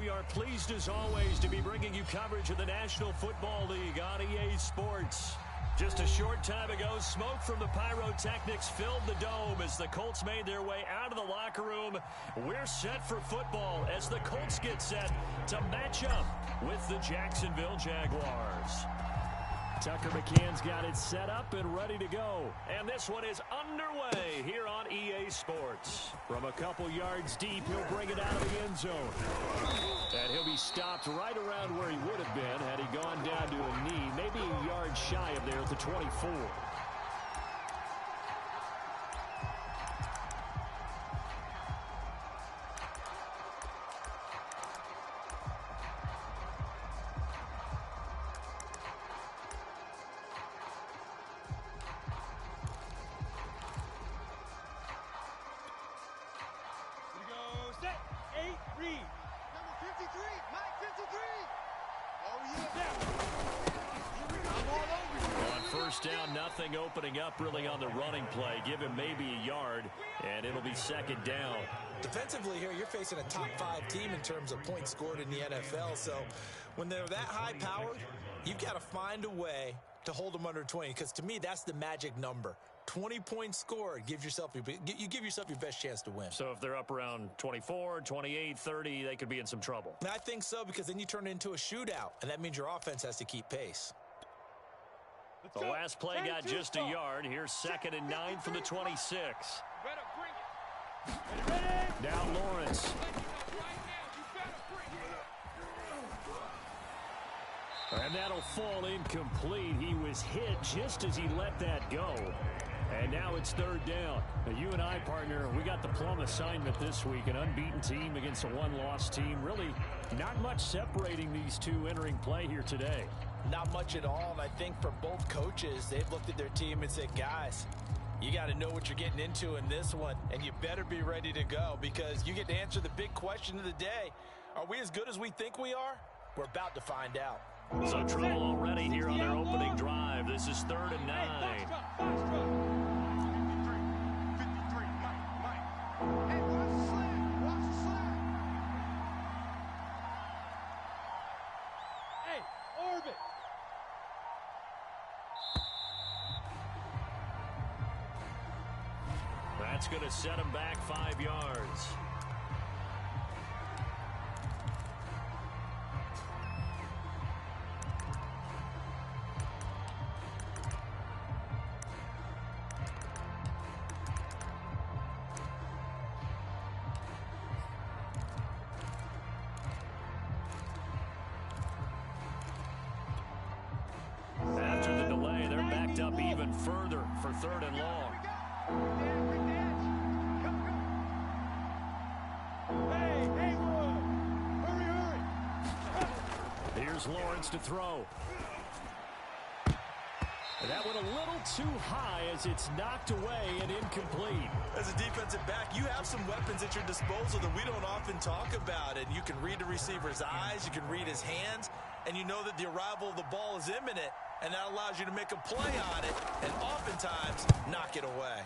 we are pleased as always to be bringing you coverage of the National Football League on EA Sports. Just a short time ago, smoke from the pyrotechnics filled the dome as the Colts made their way out of the locker room. We're set for football as the Colts get set to match up with the Jacksonville Jaguars. Tucker McCann's got it set up and ready to go. And this one is underway here on EA Sports. From a couple yards deep, he'll bring it out of the end zone. And he'll be stopped right around where he would have been had he gone down to a knee, maybe a yard shy of there at the 24. Down, nothing opening up really on the running play. Give him maybe a yard, and it'll be second down. Defensively here, you're facing a top 5 team in terms of points scored in the NFL. So when they're that high powered, you've got to find a way to hold them under 20. Because to me, that's the magic number. 20 points scored, you give yourself your best chance to win. So if they're up around 24, 28, 30, they could be in some trouble. I think so, because then you turn it into a shootout, and that means your offense has to keep pace. The last play got just a yard. Here's 2nd and 9 from the 26. Now Lawrence. And that'll fall incomplete. He was hit just as he let that go. And now it's 3rd down. Now you and I, partner, we got the plum assignment this week. An unbeaten team against a one-loss team. Really not much separating these two entering play here today. Not much at all, and I think for both coaches, they've looked at their team and said, guys, you got to know what you're getting into in this one, and you better be ready to go because you get to answer the big question of the day. Are we as good as we think we are? We're about to find out. So trouble already here on their opening drive. This is 3rd and 9. That's going to set him back 5 yards. After the delay, they're backed up even further for 3rd and long. Here's Lawrence to throw. And that went a little too high as it's knocked away and incomplete. As a defensive back, you have some weapons at your disposal that we don't often talk about. And you can read the receiver's eyes, you can read his hands, and you know that the arrival of the ball is imminent. And that allows you to make a play on it and oftentimes knock it away.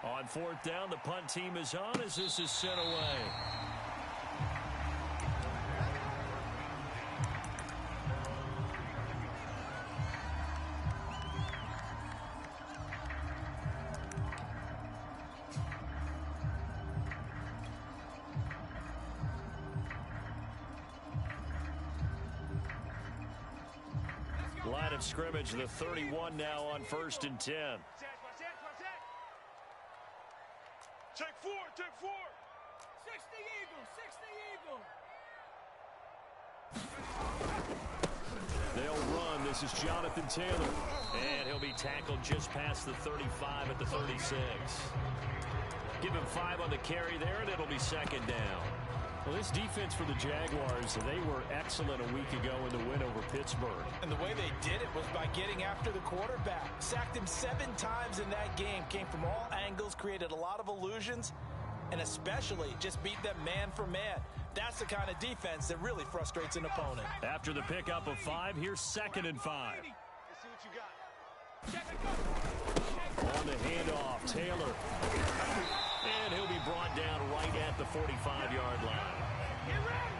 On 4th down, the punt team is on as this is sent away. Line of scrimmage, the 31 now on 1st and 10. Take 4, take 4. 60 Eagles, 60 Eagles. They'll run. This is Jonathan Taylor. And he'll be tackled just past the 35 at the 36. Give him 5 on the carry there, and it'll be 2nd down. Well, this defense for the Jaguars, they were excellent a week ago in the win over Pittsburgh. And the way they did it was by getting after the quarterback. Sacked him 7 times in that game. Came from all angles, created a lot of illusions, and especially just beat them man for man. That's the kind of defense that really frustrates an opponent. After the pickup of 5, here's 2nd and 5. On the handoff, Taylor. And he'll be brought down right at the 45-yard line.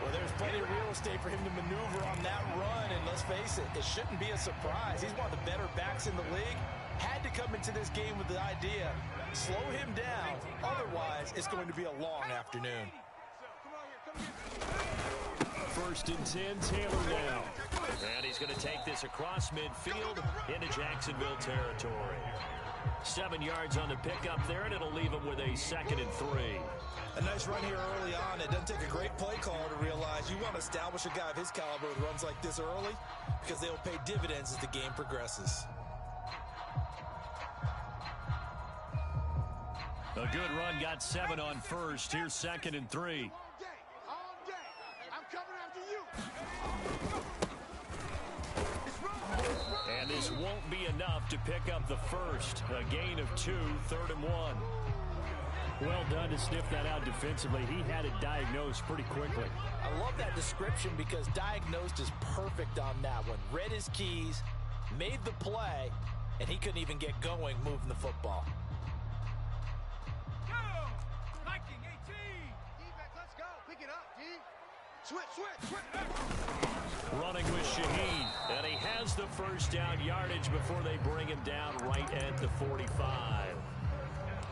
Well, there's plenty of real estate for him to maneuver on that run, and let's face it, it shouldn't be a surprise. He's one of the better backs in the league. Had to come into this game with the idea, slow him down, otherwise it's going to be a long afternoon. 1st and 10, Taylor now. And he's going to take this across midfield into Jacksonville territory. 7 yards on the pickup there, and it'll leave him with a 2nd and 3. A nice run here early on. It doesn't take a great play caller to realize you want to establish a guy of his caliber with runs like this early because they'll pay dividends as the game progresses. A good run, got 7 on 1st. Here's 2nd and 3. All day. I'm coming after you. And this won't be enough to pick up the 1st. A gain of 2, 3rd and 1. Well done to sniff that out defensively. He had it diagnosed pretty quickly. I love that description because diagnosed is perfect on that one. Read his keys, made the play, and he couldn't even get going moving the football. Running with Shaheen, and he has the 1st down yardage before they bring him down right at the 45.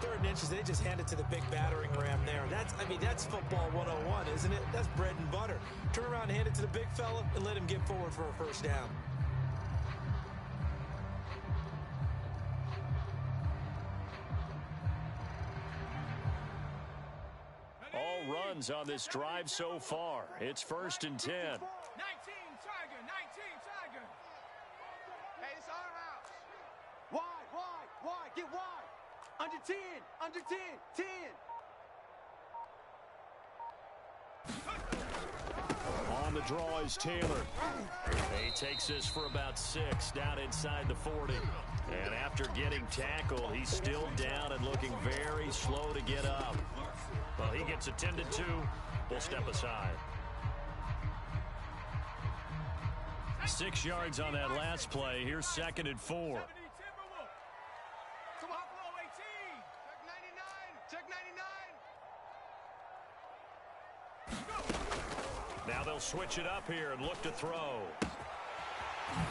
3rd and inches, they just hand it to the big battering ram there. That's football 101, isn't it? That's bread and butter. Turn around and hand it to the big fella and let him get forward for a 1st down. All runs on this drive so far. It's 1st and 10. 19 Tiger, 19 Tiger. Hey, it's our house. Wide, get wide. Under 10, 10. On the draw is Taylor. He takes this for about 6 down inside the 40. And after getting tackled, he's still down and looking very slow to get up. Well, he gets attended to. We'll step aside. 6 yards on that last play. Here's 2nd and 4. Now they'll switch it up here and look to throw.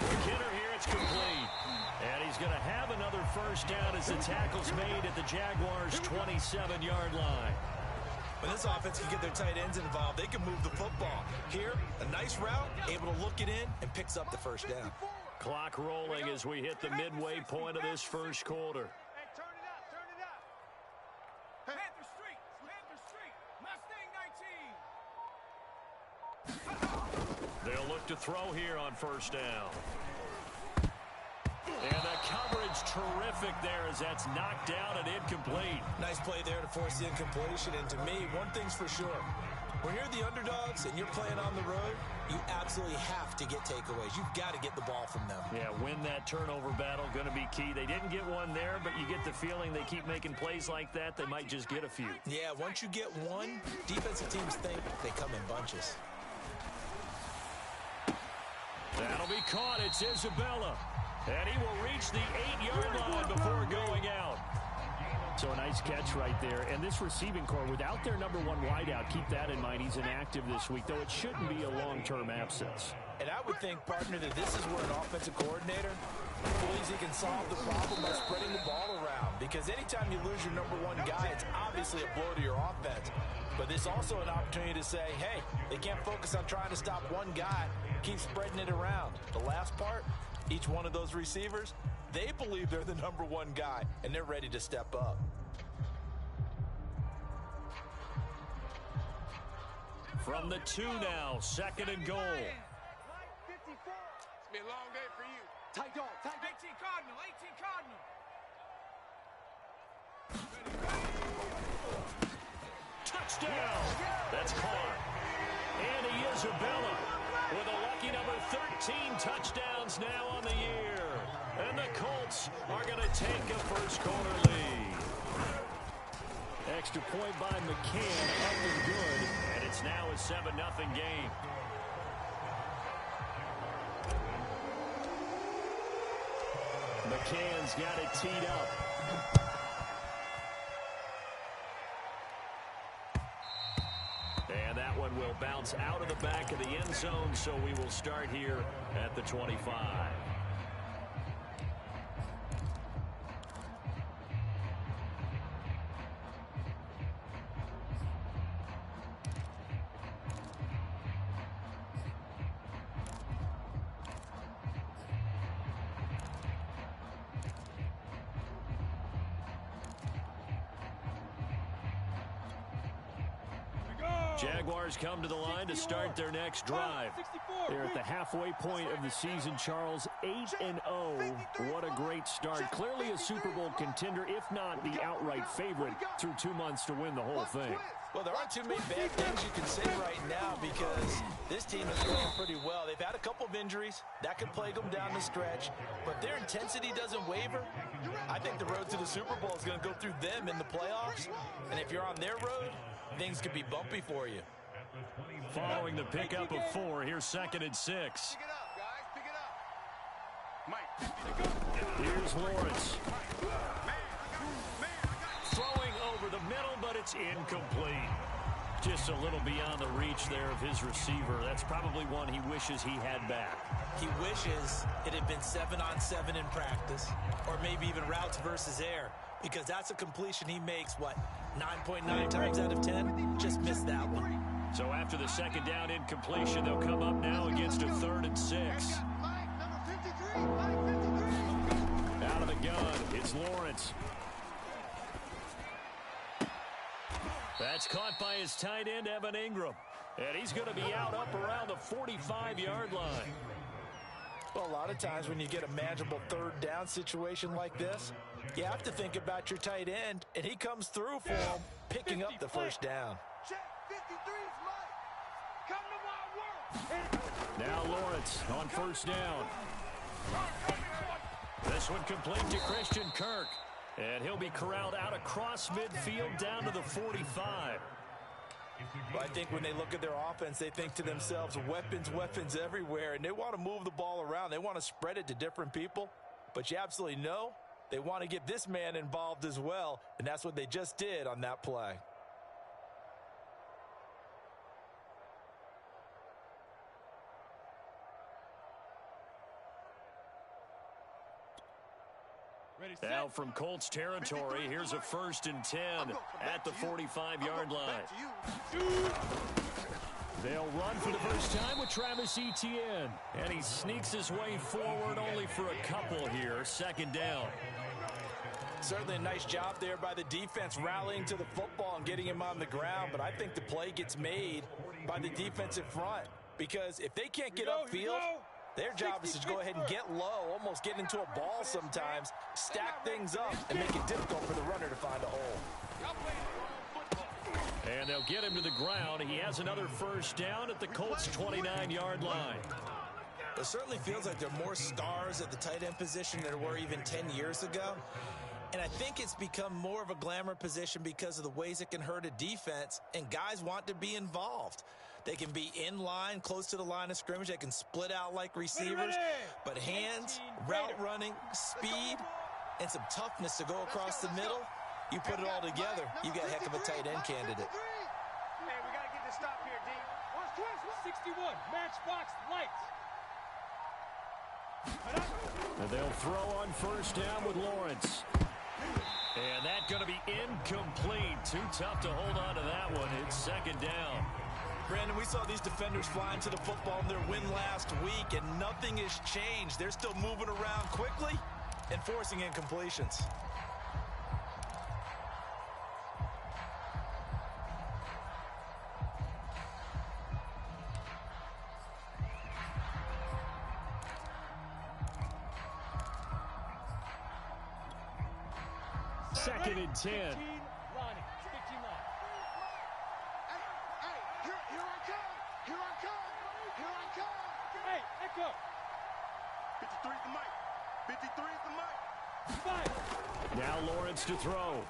McKinnon here, it's complete. And he's going to have another 1st down as the tackle's made at the Jaguars' 27-yard line. When this offense can get their tight ends involved, they can move the football. Here, a nice route, able to look it in, and picks up the 1st down. Clock rolling as we hit the midway point of this 1st quarter. Hey, turn it up. Panther Street, Mustang 19. They'll look to throw here on 1st down. And the coverage terrific there as that's knocked down and incomplete. Nice play there to force the incompletion. And to me, one thing's for sure. When you're the underdogs and you're playing on the road, you absolutely have to get takeaways. You've got to get the ball from them. Yeah, win that turnover battle, going to be key. They didn't get one there, but you get the feeling they keep making plays like that, they might just get a few. Yeah, once you get one, defensive teams think they come in bunches. That'll be caught. It's Isabella. And he will reach the 8-yard line before going out. So a nice catch right there. And this receiving core, without their number 1 wideout, keep that in mind. He's inactive this week, though it shouldn't be a long-term absence. And I would think, partner, that this is where an offensive coordinator believes he can solve the problem by spreading the ball around. Because anytime you lose your number 1 guy, it's obviously a blow to your offense. But there's also an opportunity to say, hey, they can't focus on trying to stop one guy. Keep spreading it around. The last part, each one of those receivers, they believe they're the number 1 guy, and they're ready to step up. From the 2 now, 2nd and goal. 54. It's been a long day for you. Tight dog. 18 Cardinal. Touchdown! That's Clark. Andy Isabella with a lucky number 13 touchdowns now on the year. And the Colts are going to take a 1st quarter lead. Extra point by McCann, up and good. And it's now a 7-0 game. McCann's got it teed up. And that one will bounce out of the back of the end zone, so we will start here at the 25. Jaguars come to the line to start their next drive. They're at the halfway point of the season, Charles, 8-0. What a great start. Clearly a Super Bowl contender, if not the outright favorite, through 2 months to win the whole thing. Well, there aren't too many bad things you can say right now because this team is playing pretty well. They've had a couple of injuries. That could plague them down the stretch. But their intensity doesn't waver. I think the road to the Super Bowl is going to go through them in the playoffs. And if you're on their road, things could be bumpy for you. Following the pickup of 4, here's 2nd and 6. Pick it up, guys. Pick it up. Mike. Here's Lawrence. Throwing over the middle, but it's incomplete. Just a little beyond the reach there of his receiver. That's probably one he wishes he had back. He wishes it had been 7-on-7 in practice, or maybe even routes versus air, because that's a completion he makes, what, 9.9 times out of 10? Just missed that one. So after the 2nd down incompletion, they'll come up now against a 3rd and 6. Out of the gun, it's Lawrence. That's caught by his tight end, Evan Ingram. And he's going to be out up around the 45-yard line. Well, a lot of times when you get a manageable 3rd down situation like this, you have to think about your tight end, and he comes through for him, picking up the 1st down. Now Lawrence on 1st down. This one complete to Christian Kirk. And he'll be corralled out across midfield down to the 45. Well, I think when they look at their offense, they think to themselves, weapons everywhere, and they want to move the ball around. They want to spread it to different people. But you absolutely know they want to get this man involved as well, and that's what they just did on that play. Now from Colts territory, here's a 1st and 10 at the 45-yard line. They'll run for the first time with Travis Etienne. And he sneaks his way forward only for a couple here. 2nd down. Certainly a nice job there by the defense rallying to the football and getting him on the ground. But I think the play gets made by the defensive front. Because if they can't get upfield, their job is to go ahead and get low, almost get into a ball sometimes, stack things up, and make it difficult for the runner to find a hole. And they'll get him to the ground. He has another 1st down at the Colts' 29-yard line. It certainly feels like there are more stars at the tight end position than there were even 10 years ago. And I think it's become more of a glamour position because of the ways it can hurt a defense, and guys want to be involved. They can be in line, close to the line of scrimmage. They can split out like receivers. But hands, route running, speed, and some toughness to go across the middle, you put it all together, you got a heck of a tight end candidate. Hey, we got to get this stop here, D. 61, matchbox lights. And they'll throw on 1st down with Lawrence. And that's going to be incomplete. Too tough to hold on to that one. It's 2nd down. Brandon, we saw these defenders flying to the football in their win last week, and nothing has changed. They're still moving around quickly and forcing incompletions. Second and 10. Hey, Echo. 53 is the mic. 53 is the mic. Now Lawrence to throw.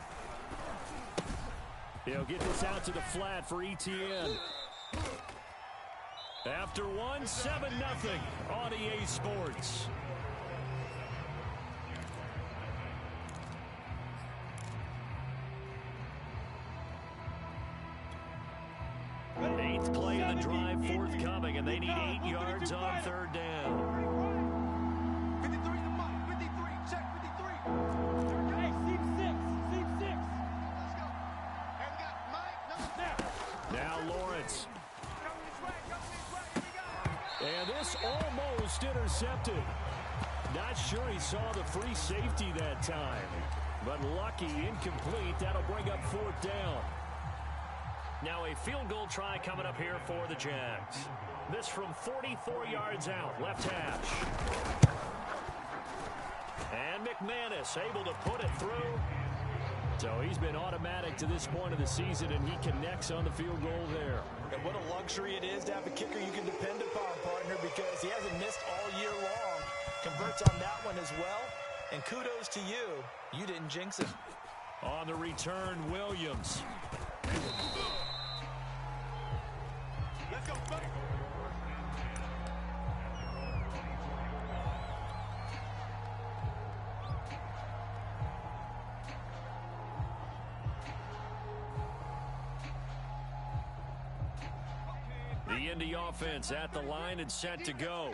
He'll get this out to the flat for Etienne. After one, 7-0 on EA Sports. 8th play of the drive forthcoming, and they need 8 yards on 3rd down. 53 to Mike. 53. Check 53. Hey, seam 6. Seam 6. Let's go. And we got Mike. Now Lawrence. Coming this way. Here we go. And this almost intercepted. Not sure he saw the free safety that time. But lucky, incomplete. That'll bring up 4th down. Now a field goal try coming up here for the Jags. This from 44 yards out, left hash. And McManus able to put it through. So he's been automatic to this point of the season, and he connects on the field goal there. And what a luxury it is to have a kicker you can depend upon, partner, because he hasn't missed all year long. Converts on that one as well. And kudos to you. You didn't jinx him. On the return, Williams. Let's go, buddy. The Indy offense at the line and set to go.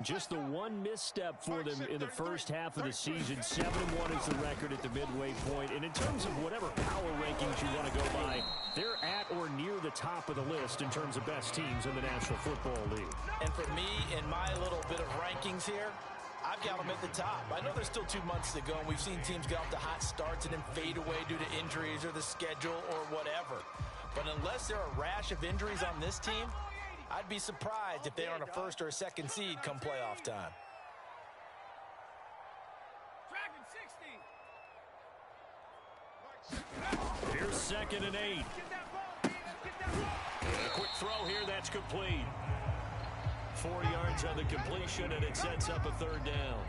Just the one misstep for them in the first half of the season. 7-1 is the record at the midway point. And in terms of whatever power rankings you want to go by, they're at or near the top of the list in terms of best teams in the National Football League. And for me, in my little bit of rankings here, I've got them at the top. I know there's still 2 months to go, and we've seen teams get off to hot starts and then fade away due to injuries or the schedule or whatever. But unless there are a rash of injuries on this team, I'd be surprised if they are on a 1st or a 2nd seed come playoff time. Here's 2nd and 8. A quick throw here, that's complete. 4 yards on the completion, and it sets up a 3rd down.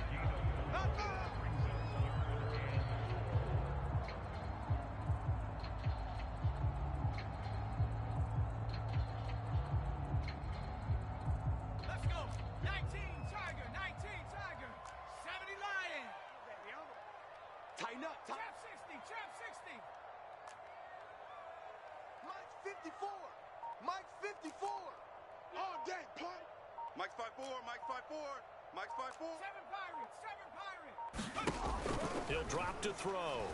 Tighten up. Trap 60. Trap 60. Mike's 54. Mike's 54. All day, punt. Mike's 5'4", Mike's 5'4", Mike's 5'4". 7 Pirates. 7 Pirates. He'll drop to throw.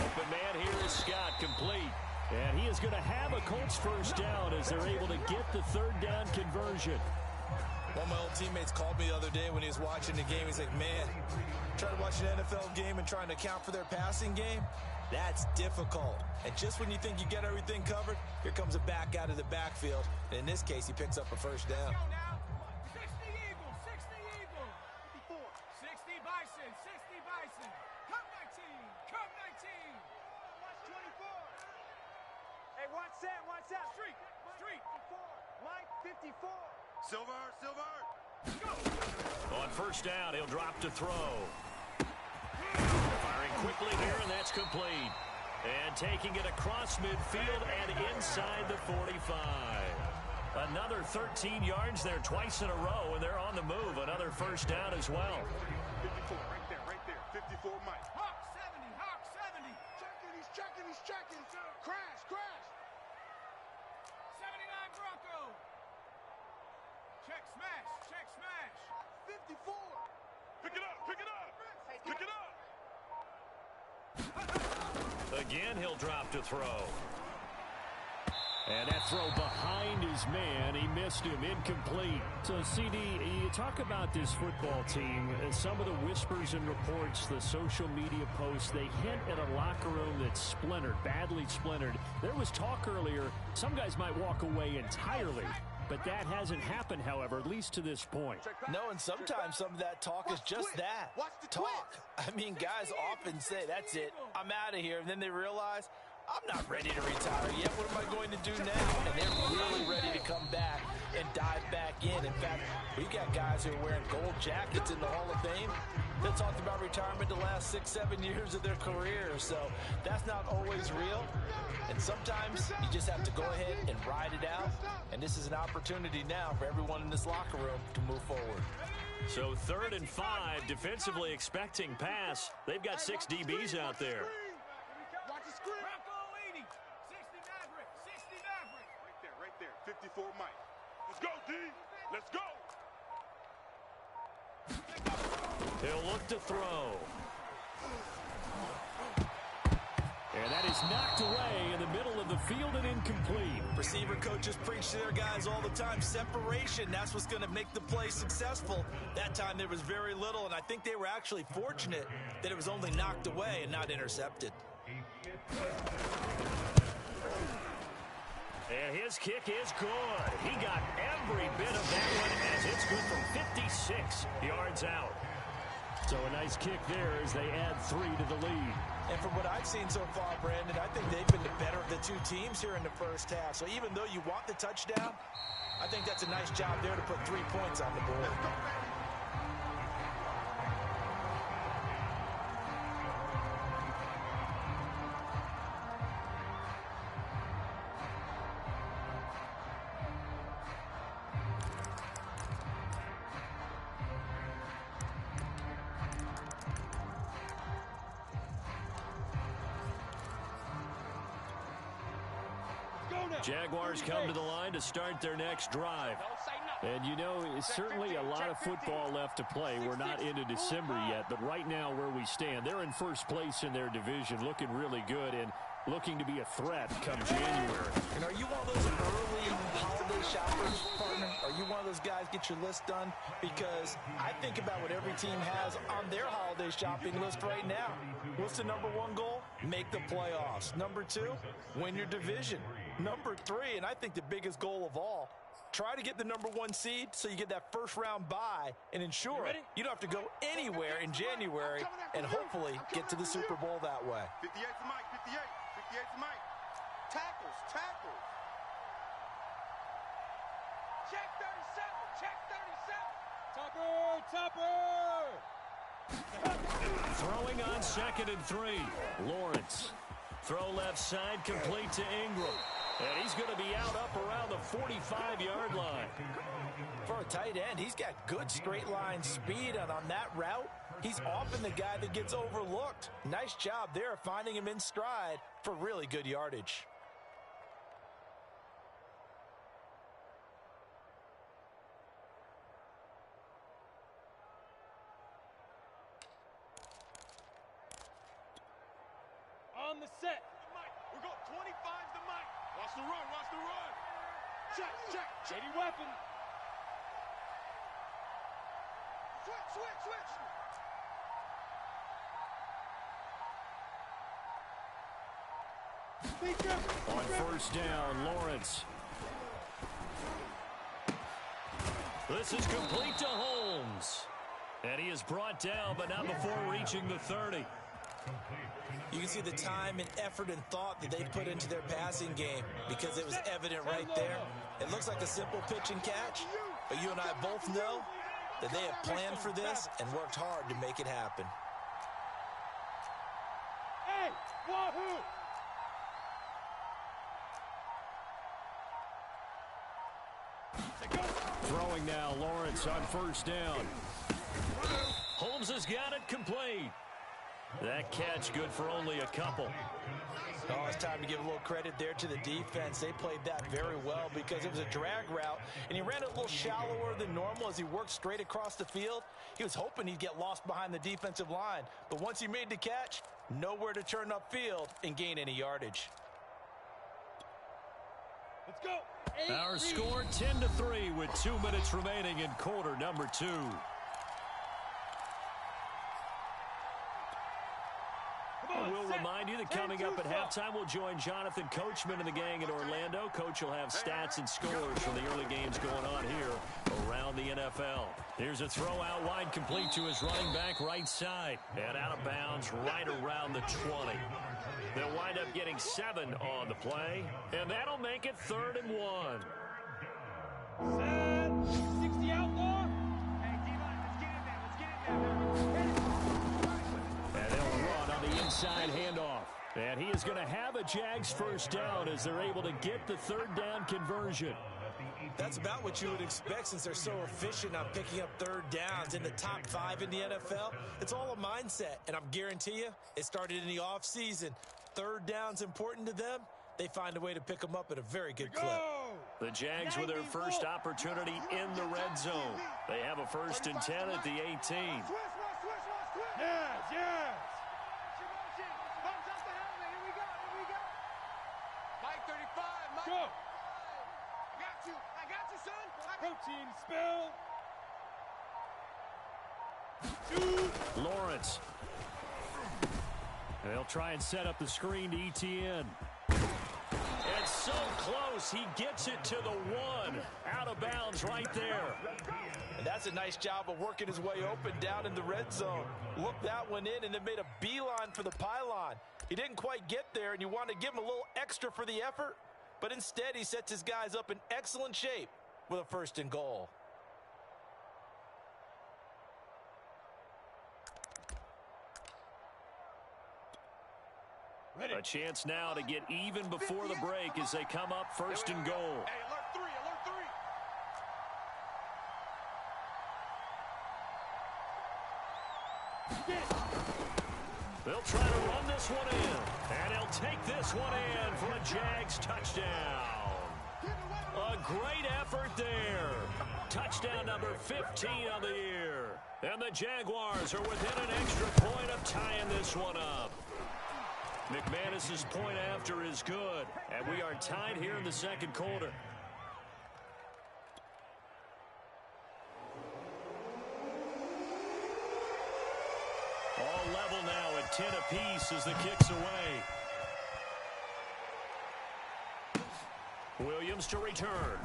Open man here is Scott, complete. And he is going to have a Colts 1st down as they're able to get the 3rd down conversion. One of my old teammates called me the other day when he was watching the game. He's like, man, trying to watch an NFL game and trying to account for their passing game, that's difficult. And just when you think you get everything covered, here comes a back out of the backfield. And in this case, he picks up a 1st down. 60 Eagles. 60 Eagles. 54. 60 Bison. 60 Bison. Come 19. Come 19. Watch 24. Hey, watch that. Watch that. Street. Street. 54. Mike 54. Silver, Silver. On 1st down, he'll drop to throw. Firing quickly here, and that's complete. And taking it across midfield and inside the 45. Another 13 yards there twice in a row, and they're on the move. Another 1st down as well. 54, right there. 54, Mike. Hawk 70. Hawk 70. Checking, he's checking. Crash. 79 Bronco. Check smash. 54. Pick it up. Pick it up. Again, he'll drop to throw. And that throw behind his man, he missed him, incomplete. So, CD, you talk about this football team, some of the whispers and reports, the social media posts, they hint at a locker room that's splintered, badly splintered. There was talk earlier, some guys might walk away entirely. But that hasn't happened, however, at least to this point. No, and sometimes some of that talk is just that. Talk. I mean, guys often say, that's it, I'm out of here. And then they realize, I'm not ready to retire yet. What am I going to do now? And they're really ready to come back and dive back in. In fact, we've got guys who are wearing gold jackets in the Hall of Fame that talked about retirement the last 6-7 years of their career. So that's not always real. And sometimes you just have to go ahead and ride it out. And this is an opportunity now for everyone in this locker room to move forward. So 3rd and 5, defensively expecting pass. They've got 6 DBs out there. Watch the screen. He'll look to throw. And that is knocked away in the middle of the field and incomplete. Receiver coaches preach to their guys all the time. Separation, that's what's going to make the play successful. That time there was very little, and I think they were actually fortunate that it was only knocked away and not intercepted. And his kick is good. He got every bit of that one as it's good from 56 yards out. So a nice kick there as they add 3 to the lead. And from what I've seen so far, Brandon, I think they've been the better of the two teams here in the first half. So even though you want the touchdown, I think that's a nice job there to put 3 points on the board. Jaguars come to the line to start their next drive. And you know, it's certainly a lot of football left to play. We're not into December yet, but right now where we stand, they're in first place in their division, looking really good and looking to be a threat come January. And are you one of those early holiday shoppers, partner? Are you one of those guys get your list done? Because I think about what every team has on their holiday shopping list right now. What's the #1 goal? Make the playoffs. #2, win your division. #3, and I think the biggest goal of all, try to get the #1 seed so you get that first round bye and ensure you don't have to go anywhere in January and hopefully get to the Super Bowl that way. 58 to Mike, 58. 58 to Mike. Tackles, tackles. Check 37, check 37. Topper! Throwing on 2nd and 3. Lawrence. Throw left side, complete to Ingram. And he's going to be out up around the 45-yard line. For a tight end, he's got good straight line speed, and on that route, he's often the guy that gets overlooked. Nice job there finding him in stride for really good yardage. On the set. Mike, we're going 25 to Mike. Watch the run, watch the run. Check, check. Shady weapon. Switch, switch, switch. Be careful. On first down, Lawrence. This is complete to Holmes. And he is brought down, but not before reaching the 30. You can see the time and effort and thought that they put into their passing game because it was evident right there. It looks like a simple pitch and catch, but you and I both know that they have planned for this and worked hard to make it happen. Hey, wahoo! Throwing now, Lawrence on first down. Holmes has got it complete. That catch good for only a couple. Oh, it's time to give a little credit there to the defense. They played that very well because it was a drag route, and he ran it a little shallower than normal as he worked straight across the field. He was hoping he'd get lost behind the defensive line, but once he made the catch, nowhere to turn upfield and gain any yardage. Let's go. Our score 10-3 with 2 minutes remaining in quarter number 2. We'll remind you that coming up at halftime, we'll join Jonathan Coachman and the gang in Orlando. Coach will have stats and scores from the early games going on here around the NFL. Here's a throw out wide, complete to his running back right side. And out of bounds right around the 20. They'll wind up getting 7 on the play, and that'll make it 3rd and 1. Set. 60 outlaw. Hey, D-line, let's get in there. Let's get in there. And they'll run on the inside handoff. And he is going to have a Jags first down as they're able to get the 3rd down conversion. That's about what you would expect since they're so efficient on picking up 3rd downs in the top 5 in the NFL. It's all a mindset, and I'm guarantee you it started in the offseason. 3rd down's important to them. They find a way to pick them up at a very good clip. The Jags with their first opportunity in the red zone. They have a 1st and 10 at the 18. Switch, switch, switch. Yes, yes. Thumbs up the helmet. Here we go. Here we go. Mike 35. Mike. Go. I got you, son. Protein spill. Lawrence. They'll try and set up the screen to ETN. And so close, he gets it to the one. Out of bounds right there. And that's a nice job of working his way open down in the red zone. Looked that one in and then made a beeline for the pylon. He didn't quite get there, and you want to give him a little extra for the effort, but instead he sets his guys up in excellent shape with a 1st and goal. Ready. A chance now to get even before the break as they come up 1st and goal. Hey, alert 3, alert 3. They'll try to run this one in, and he'll take this one in for a Jags touchdown. A great effort there. Touchdown number 15 on the year. And the Jaguars are within an extra point of tying this one up. McManus's point after is good, and we are tied here in the 2nd quarter. All level now at 10 apiece as the kick's away. Williams to return.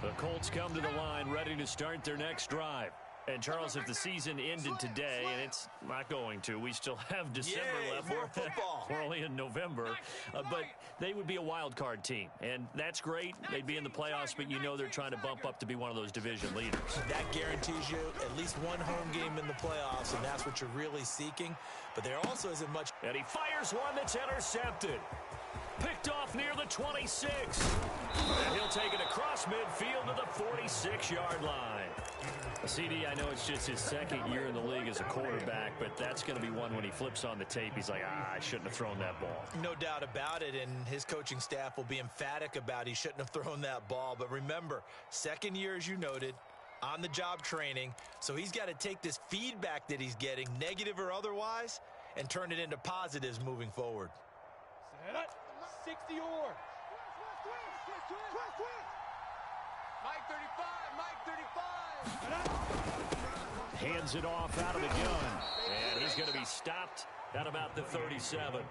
The Colts come to the line ready to start their next drive. And, Charles, if the season ended today, and it's not going to, we still have December left. More football. We're only in November. But they would be a wild card team. And that's great. They'd be in the playoffs, but you know they're trying to bump up to be one of those division leaders. That guarantees you at least one home game in the playoffs, and that's what you're really seeking. But there also isn't much. And he fires one that's intercepted. Picked off near the 26. And he'll take it across midfield to the 46-yard line. CD, I know it's just his 2nd year in the league as a quarterback, but that's going to be one when he flips on the tape. He's like, I shouldn't have thrown that ball. No doubt about it, and his coaching staff will be emphatic about he shouldn't have thrown that ball. But remember, 2nd year, as you noted, on-the-job training, so he's got to take this feedback that he's getting, negative or otherwise, and turn it into positives moving forward. Set up. 60 or. Mike 35. Mike 35. Hands it off out of the gun. And he's going to be stopped at about the 37.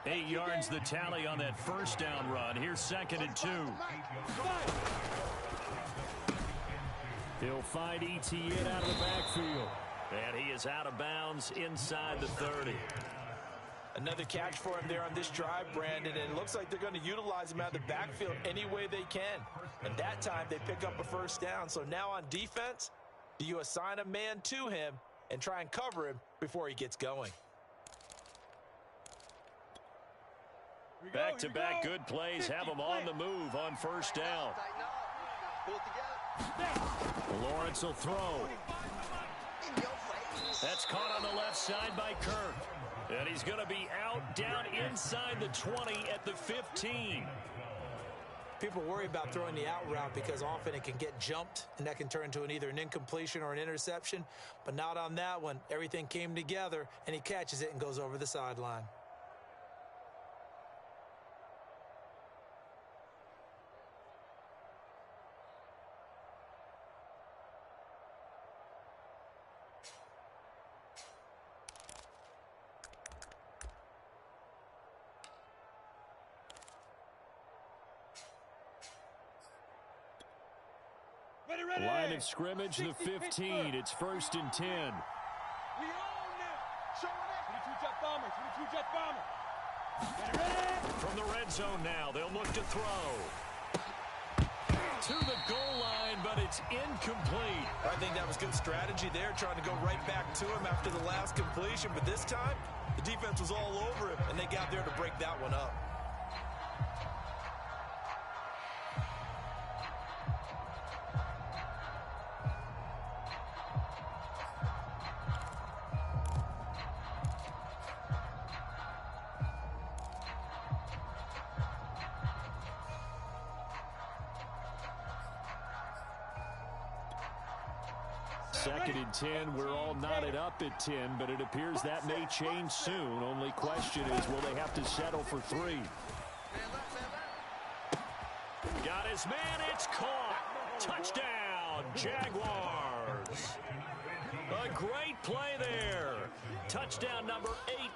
8 yards the tally on that 1st down run. Here's 2nd and 2. He'll find ETN out of the backfield. And he is out of bounds inside the 30. Another catch for him there on this drive, Brandon, and it looks like they're going to utilize him out of the backfield any way they can. And that time they pick up a 1st down. So now on defense, do you assign a man to him and try and cover him before he gets going? Back-to-back good plays have him on the move on 1st down. Lawrence will throw. That's caught on the left side by Kirk. And he's going to be out down inside the 20 at the 15. People worry about throwing the out route because often it can get jumped, and that can turn into either an incompletion or an interception. But not on that one. Everything came together, and he catches it and goes over the sideline. Line of scrimmage, the 15. It's 1st and 10. We own it. Show it. 22 jet bomber. 22 jet bomber. Get ready. From the red zone now, they'll look to throw. To the goal line, but it's incomplete. I think that was good strategy there, trying to go right back to him after the last completion. But this time, the defense was all over him, and they got there to break that one up. 2nd and 10. We're all knotted up at 10, but it appears that may change soon. Only question is, will they have to settle for 3? Got his man. It's caught. Touchdown, Jaguars. A great play there. Touchdown number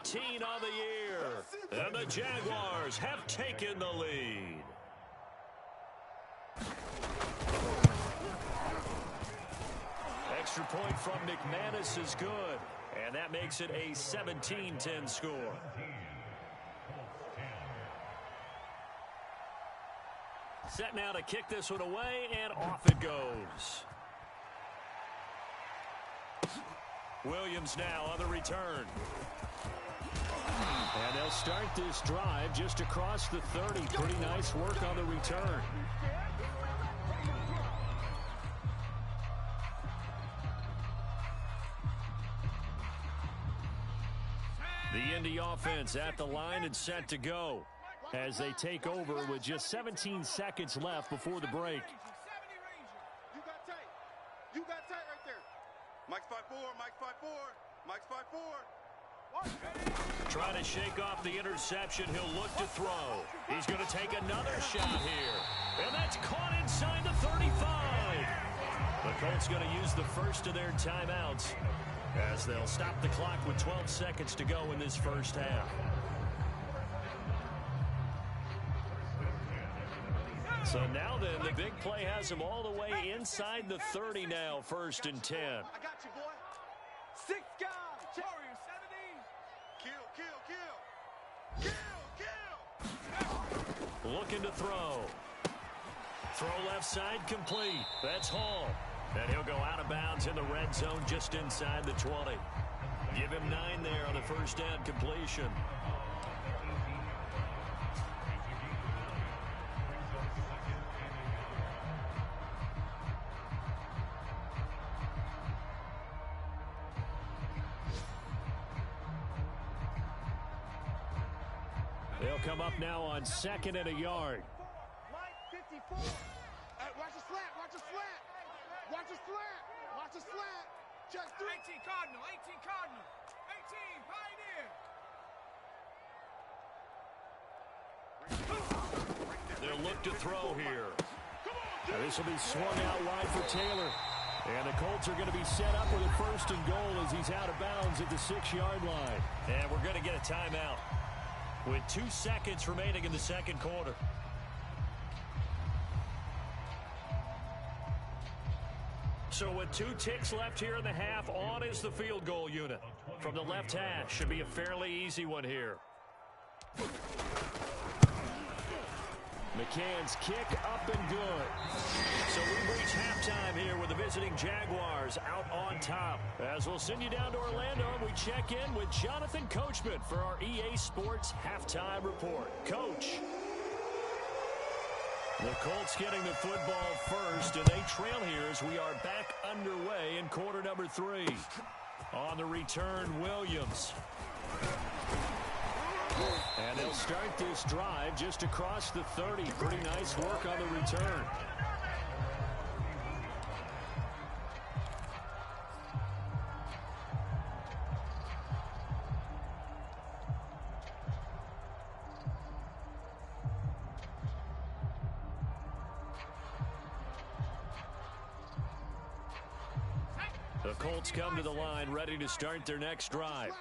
18 on the year. And the Jaguars have taken the lead. Extra point from McManus is good. And that makes it a 17-10 score. Set now to kick this one away, and off it goes. Williams now on the return. And they'll start this drive just across the 30. Pretty nice work on the return. The Indy offense at the line and set to go as they take over with just 17 seconds left before the break. You got tight. You got tight right there. Mike's 5-4. Mike's 5-4. Mike's 5-4. Trying to shake off the interception. He'll look to throw. He's going to take another shot here. And that's caught inside the 35. The Colts going to use the first of their timeouts as they'll stop the clock with 12 seconds to go in this first half. So now then, the big play has them all the way inside the 30 now, 1st and 10. I got you, boy. 6 guys. Warrior 70. Kill. Looking to throw. Throw left side complete. That's Hall. And he'll go out of bounds in the red zone just inside the 20. Give him 9 there on the first down completion. They'll come up now on 2nd and a yard. Line 54. Hey, watch the slant. Watch the slant. Watch the slant. Watch the slant. Check 3. 18 Cardinal. 18 Cardinal. 18 Pioneer. They'll look to throw here. Now this will be swung out wide for Taylor. And the Colts are going to be set up with a 1st and goal as he's out of bounds at the 6-yard line. And we're going to get a timeout with 2 seconds remaining in the second quarter. So with 2 ticks left here in the half, on is the field goal unit. From the left hash, should be a fairly easy one here. McCann's kick up and good. So we reach halftime here with the visiting Jaguars out on top. As we'll send you down to Orlando, we check in with Jonathan Coachman for our EA Sports Halftime Report. Coach. The Colts getting the football first, and they trail here as we are back underway in quarter number 3. On the return, Williams. And they'll start this drive just across the 30. Pretty nice work on the return. The Colts come to the line ready to start their next drive.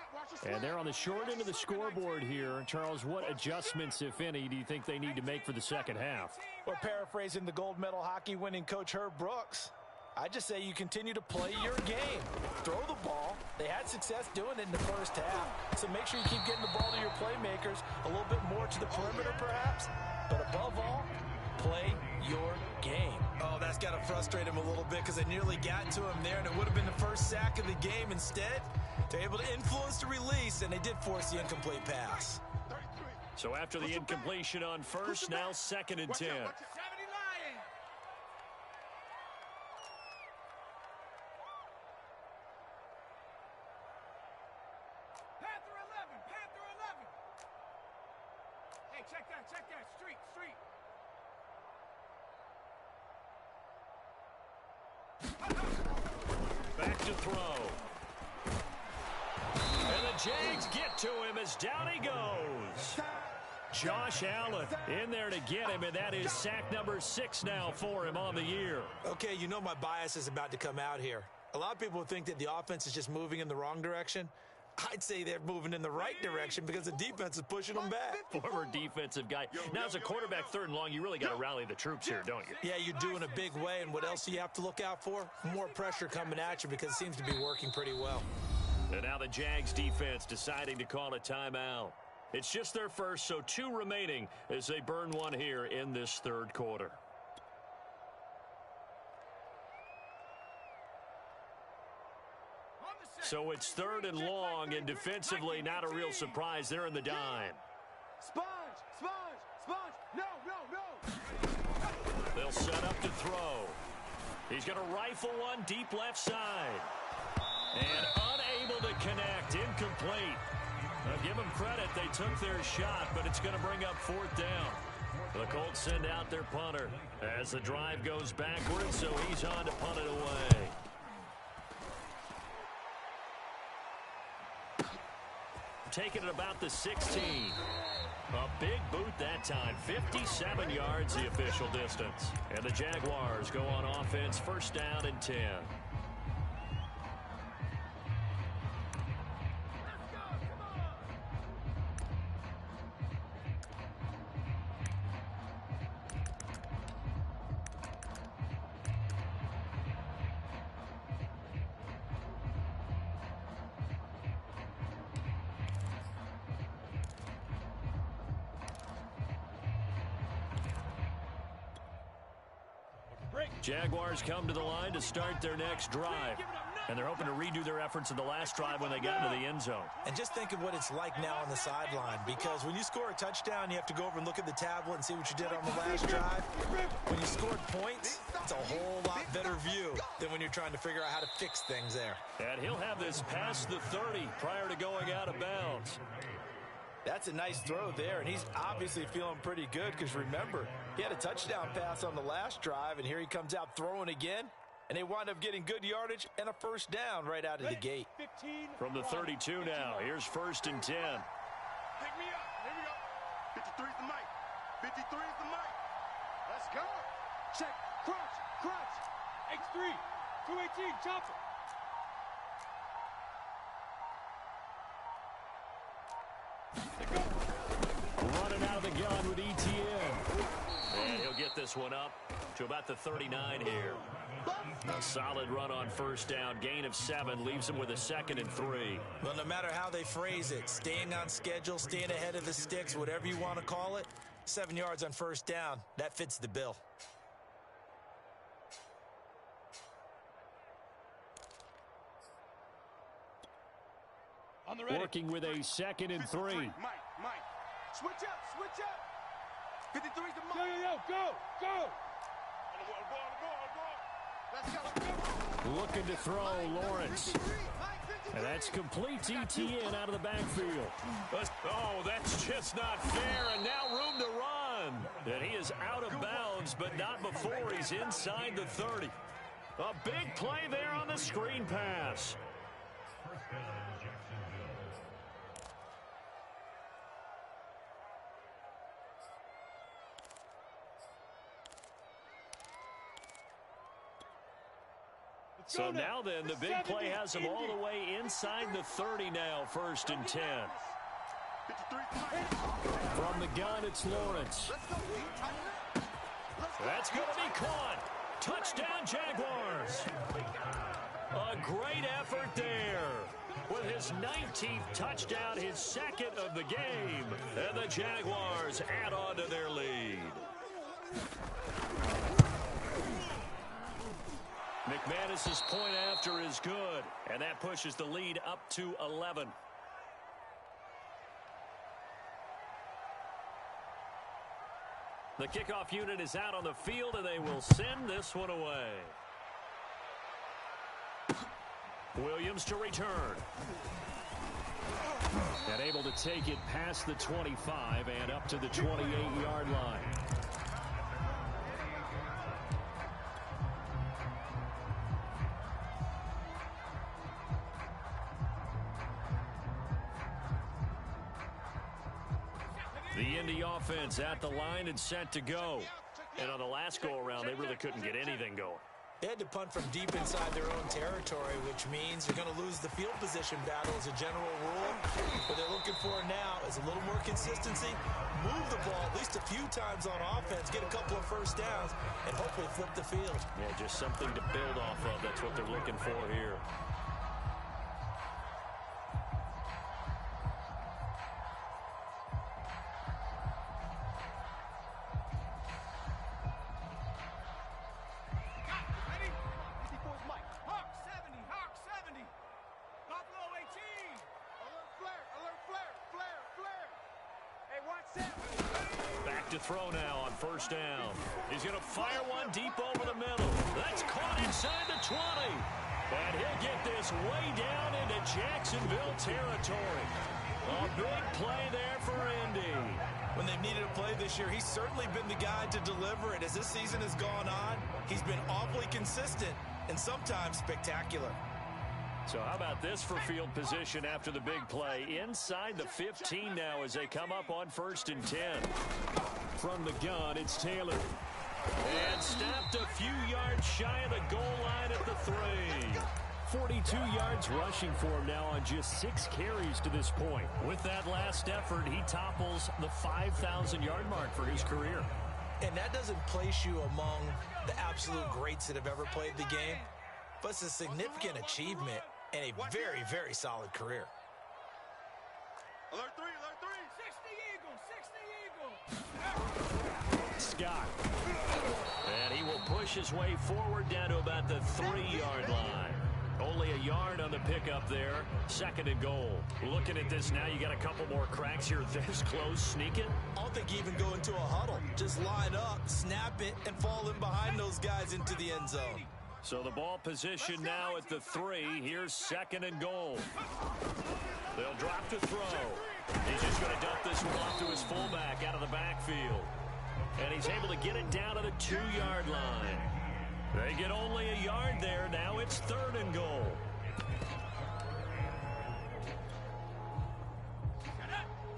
And they're on the short end of the scoreboard here. Charles, what adjustments, if any, do you think they need to make for the second half? Or paraphrasing the gold medal hockey winning coach Herb Brooks, I just say you continue to play your game. Throw the ball. They had success doing it in the first half. So make sure you keep getting the ball to your playmakers, a little bit more to the perimeter perhaps. But above all, play your game. Oh, that's got to frustrate him a little bit because they nearly got to him there, and it would have been the first sack of the game. Instead, they're able to influence the release, and they did force the incomplete pass. So after the incompletion on first, now 2nd and 10. 70 Lions. Panther 11. Panther 11. Hey, check that. Check that. Street. Street. Back to throw. And the Jags get to him as down he goes. Josh Allen in there to get him, and that is sack number 6 now for him on the year. Okay, you know my bias is about to come out here. A lot of people think that the offense is just moving in the wrong direction. I'd say they're moving in the right direction because the defense is pushing them back. Former defensive guy. Now, as a quarterback, 3rd and long, you really got to rally the troops here, don't you? Yeah, you do in a big way, and what else do you have to look out for? More pressure coming at you because it seems to be working pretty well. And now the Jags defense deciding to call a timeout. It's just their first, so 2 remaining as they burn one here in this 3rd quarter. So it's 3rd and long, and defensively not a real surprise. They're in the dime. Sponge, sponge, sponge. No, no, no. They'll set up to throw. He's going to rifle one deep left side. And unable to connect. Incomplete. Now, give them credit. They took their shot, but it's going to bring up 4th down. The Colts send out their punter as the drive goes backwards, so he's on to punt it away. Taking it about the 16. A big boot that time. 57 yards the official distance. And the Jaguars go on offense, 1st down and 10. Jaguars come to the line to start their next drive. And they're hoping to redo their efforts in the last drive when they got into the end zone. And just think of what it's like now on the sideline, because when you score a touchdown, you have to go over and look at the tablet and see what you did on the last drive. When you scored points, it's a whole lot better view than when you're trying to figure out how to fix things there. And he'll have this past the 30 prior to going out of bounds. That's a nice throw there, and he's obviously feeling pretty good because, remember, he had a touchdown pass on the last drive, and here he comes out throwing again, and they wind up getting good yardage and a 1st down right out of the gate. From the 32 now, here's 1st and 10. Pick me up. Here we go. 53 is the mic. 53 is the mic. Let's go. Check, crunch, crunch. X3, 218, chop it. Running out of the gun with ETN. And he'll get this one up to about the 39 here. A solid run on 1st down. Gain of 7 leaves him with a 2nd and 3. Well, no matter how they phrase it, staying on schedule, staying ahead of the sticks, whatever you want to call it, 7 yards on 1st down, that fits the bill. Working with a 2nd and 3. Mike. Switch up, switch up. 53 is the mic. Yo, go, go. On the ball. Let's go. Looking to throw, Lawrence. And that's complete ETN out of the backfield. Oh, that's just not fair, and now room to run. And he is out of bounds, but not before he's inside the 30. A big play there on the screen pass. So now then, the big play has him all the way inside the 30 now, 1st and 10. From the gun, it's Lawrence. That's going to be caught. Touchdown, Jaguars. A great effort there. With his 19th touchdown, his 2nd of the game. And the Jaguars add on to their lead. McManus's point after is good, and that pushes the lead up to 11. The kickoff unit is out on the field, and they will send this one away. Williams to return. And able to take it past the 25 and up to the 28-yard line. The Indy offense at the line and set to go. And on the last go-around, they really couldn't get anything going. They had to punt from deep inside their own territory, which means you're going to lose the field position battle as a general rule. What they're looking for now is a little more consistency, move the ball at least a few times on offense, get a couple of first downs, and hopefully flip the field. Yeah, just something to build off of. That's what they're looking for here. Back to throw now on first down. He's going to fire one deep over the middle. That's caught inside the 20. And he'll get this way down into Jacksonville territory. A big play there for Indy. When they've needed a play this year, he's certainly been the guy to deliver it. As this season has gone on, he's been awfully consistent and sometimes spectacular. So how about this for field position after the big play? Inside the 15 now as they come up on 1st and 10. From the gun, it's Taylor. And stopped a few yards shy of the goal line at the 3. 42 yards rushing for him now on just 6 carries to this point. With that last effort, he topples the 5,000-yard mark for his career. And that doesn't place you among the absolute greats that have ever played the game, but it's a significant achievement and a very, very solid career. Alert 3, alert 3. 60 Eagle, 60 Eagle. Scott. And he will push his way forward down to about the 3-yard line. Only a yard on the pickup there. 2nd and goal. Looking at this now, you got a couple more cracks here. This close, sneak it. I don't think you even go into a huddle. Just line up, snap it, and fall in behind those guys into the end zone. So the ball position now at the 3. Here's 2nd and goal. They'll drop to throw. He's just going to dump this one off to his fullback out of the backfield. And he's able to get it down to the 2-yard line. They get only a yard there. Now it's 3rd and goal.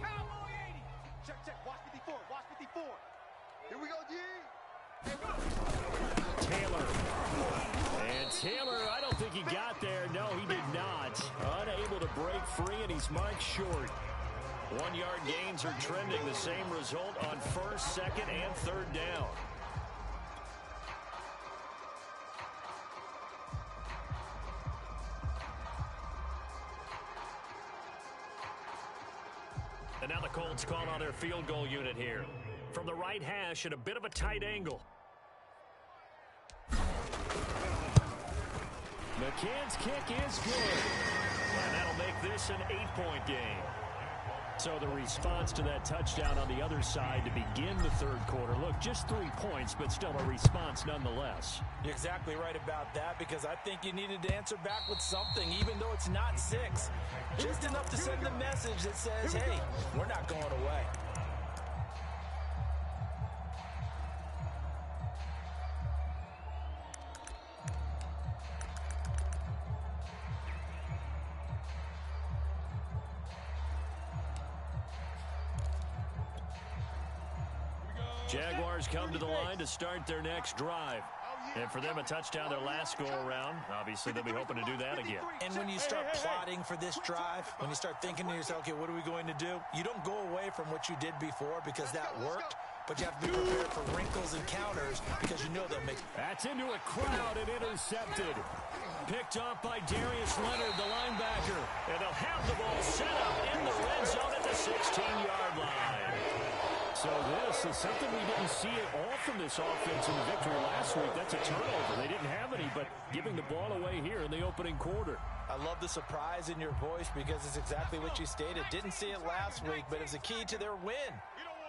Cowboy 80. Check, check. Watch 54. Watch 54. Here we go, G. Taylor. And Taylor, I don't think he got there. No, he did not. Unable to break free, and he's marked short. 1-yard gains are trending. The same result on 1st, 2nd, and 3rd down. And now the Colts call on their field goal unit here. From the right hash at a bit of a tight angle. McCann's kick is good. And that'll make this an 8-point game. So the response to that touchdown on the other side to begin the 3rd quarter. Look, just 3 points, but still a response nonetheless. You're exactly right about that, because I think you needed to answer back with something, even though it's not 6. Just enough to send a message that says, hey, we're not going away. Jaguars come to the line to start their next drive. And for them, a touchdown their last go-around. Obviously, they'll be hoping to do that again. And when you start plotting for this drive, when you start thinking to yourself, okay, what are we going to do? You don't go away from what you did before because that worked, but you have to be prepared for wrinkles and counters because you know they'll make. That's into a crowd and intercepted. Picked off by Darius Leonard, the linebacker. And they'll have the ball set up in the red zone at the 16-yard line. So this is something we didn't see at all from this offense in the victory last week. That's a turnover. They didn't have any, but giving the ball away here in the opening quarter. I love the surprise in your voice because it's exactly what you stated. Didn't see it last week, but it was a key to their win.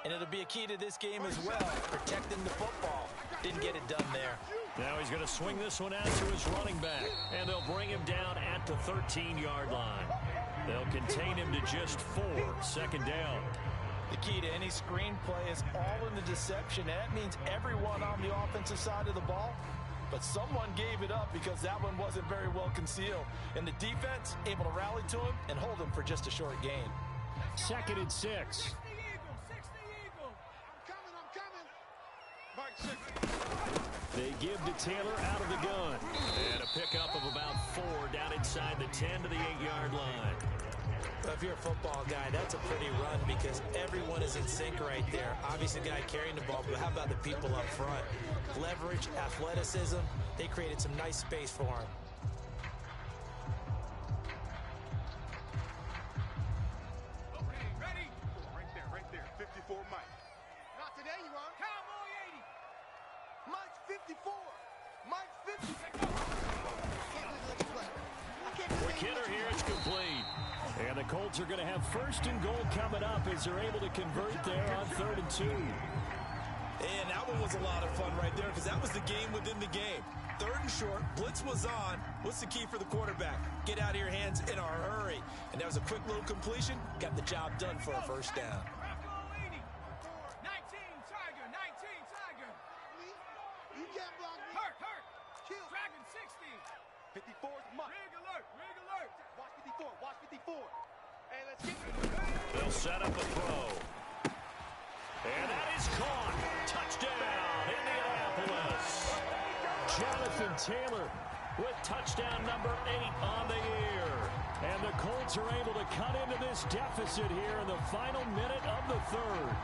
And it'll be a key to this game as well, protecting the football. Didn't get it done there. Now he's going to swing this one out to his running back, and they'll bring him down at the 13-yard line. They'll contain him to just 4, 2nd down. The key to any screenplay is all in the deception. And that means everyone on the offensive side of the ball, but someone gave it up because that one wasn't very well concealed. And the defense able to rally to him and hold him for just a short gain. 2nd and 6. 60 Eagle, 60 They give to Taylor out of the gun. And a pickup of about 4 down inside the 10 to the 8-yard line. If you're a football guy, that's a pretty run because everyone is in sync right there. Obviously, the guy carrying the ball, but how about the people up front? Leverage, athleticism, they created some nice space for him. Okay, ready? Right there. 54, Mike. Not today, you are. Cowboy 80. Mike's 54. Mike's 50. For Kidder here, it's complete. And the Colts are going to have 1st and goal coming up as they're able to convert there on 3rd and 2. And that one was a lot of fun right there because that was the game within the game. 3rd and short, blitz was on. What's the key for the quarterback? Get out of your hands in a hurry. And that was a quick little completion. Got the job done for a 1st down. Bravo 80. 19 Tiger. 19 Tiger. You can't block me. Hurt. Kill. Dragon 60. 54's Mike. Rig alert. Watch 54. Watch 54. Hey, let's get it. They'll set up a throw. And that is caught. Touchdown, Indianapolis. Jonathan Taylor with touchdown number 8 on the year. And the Colts are able to cut into this deficit here in the final minute of the 3rd.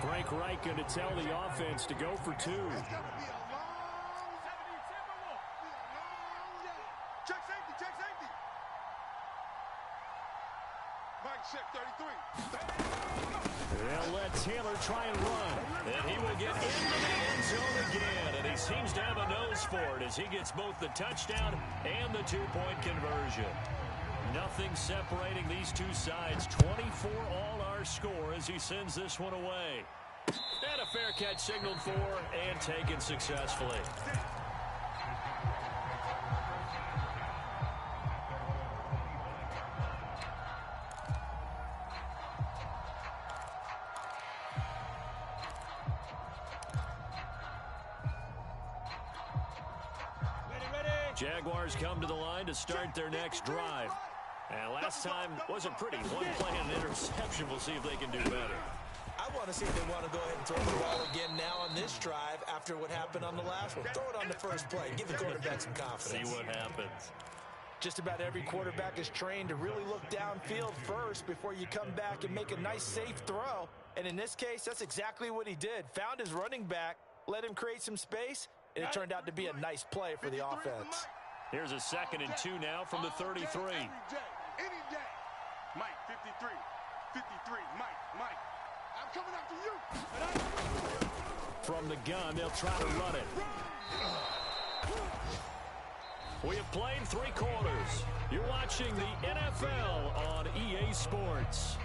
Frank Reich going to tell the offense to go for 2. It's going to be a long 70 Timberwolf. day. Check safety. Mike, check 33. They'll let Taylor try and run. And he will get into the end zone again. And he seems to have a nose for it as he gets both the touchdown and the 2-point conversion. Nothing separating these two sides. 24 all our score as he sends this one away. And a fair catch signaled for and taken successfully. Jaguars come to the line to start their next drive. And last time wasn't pretty. One play and an interception. We'll see if they can do better. I want to see if they want to go ahead and throw the ball again now on this drive after what happened on the last one. Throw it on the first play. Give the quarterback some confidence. See what happens. Just about every quarterback is trained to really look downfield first before you come back and make a nice, safe throw. And in this case, that's exactly what he did. Found his running back, let him create some space, and it turned out to be a nice play for the offense. Here's a 2nd and 2 now from the 33. Any day. Mike, 53. 53. Mike. I'm coming after you. From the gun, they'll try to run it. We have played 3 quarters. You're watching the NFL on EA Sports.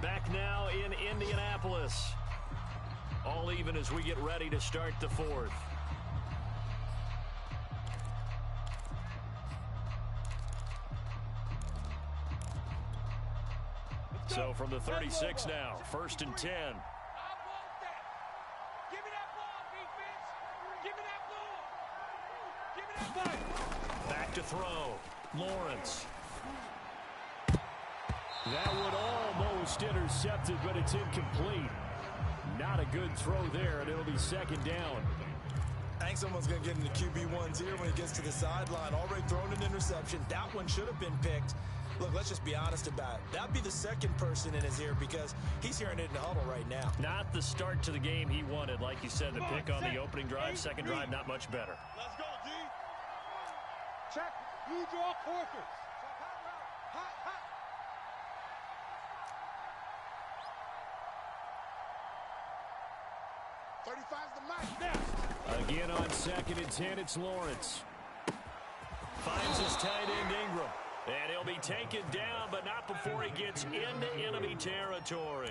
Back now in Indianapolis. All even as we get ready to start the 4th. So from the 36 now, 1st and 10. I want that. Give me that ball, defense. Give me that ball. Give me that ball. Back to throw. Lawrence. That would almost intercepted, but it's incomplete. Not a good throw there, and it'll be 2nd down. I think someone's going to get into QB1's ear when he gets to the sideline. Already thrown an interception. That one should have been picked. Look, let's just be honest about it. That'd be the 2nd person in his ear because he's hearing it in the huddle right now. Not the start to the game he wanted. Like you said, the pick on the opening drive, 2nd drive, not much better. Let's go, D. Check. You draw quarters. Hot. 35's the mic. Again on 2nd and 10, it's Lawrence. Finds his tight end Ingram. And he'll be taken down, but not before he gets into enemy territory.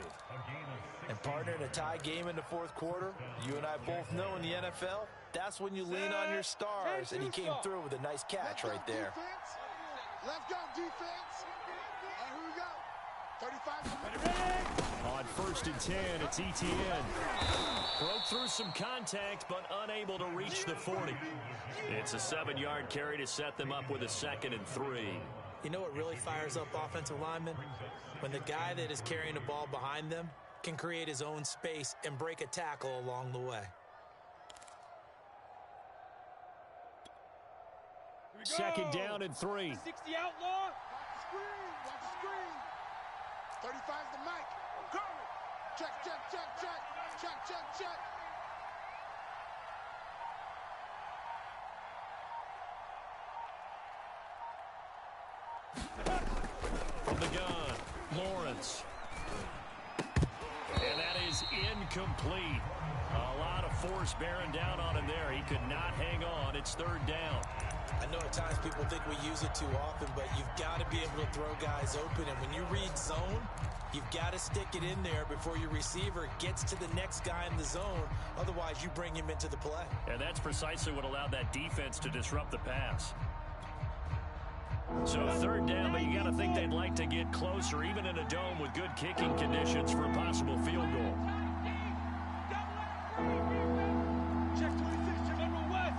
And partner, in a tie game in the 4th quarter, you and I both know in the NFL, that's when you lean on your stars, and he came through with a nice catch right there. Let's go, defense. Here we go. 35's the mic. On first and 10. It's ETN. Broke through some contact, but unable to reach the 40. It's a 7-yard carry to set them up with a 2nd and 3. You know what really fires up offensive linemen? When the guy that is carrying the ball behind them can create his own space and break a tackle along the way. 2nd down and 3. 60 outlaw. Watch the screen. Watch the screen. 35's the mic. Coming. Check, check, check, check. Check, check, check. From the gun, Lawrence. And that is incomplete. A lot of force bearing down on him there. He could not hang on. It's 3rd down. I know at times people think we use it too often, but you've got to be able to throw guys open. And when you read zone, you've got to stick it in there before your receiver gets to the next guy in the zone. Otherwise, you bring him into the play. And that's precisely what allowed that defense to disrupt the pass. So 3rd down, but you got to think they'd like to get closer, even in a dome with good kicking conditions for a possible field goal. Check 26. Check number West.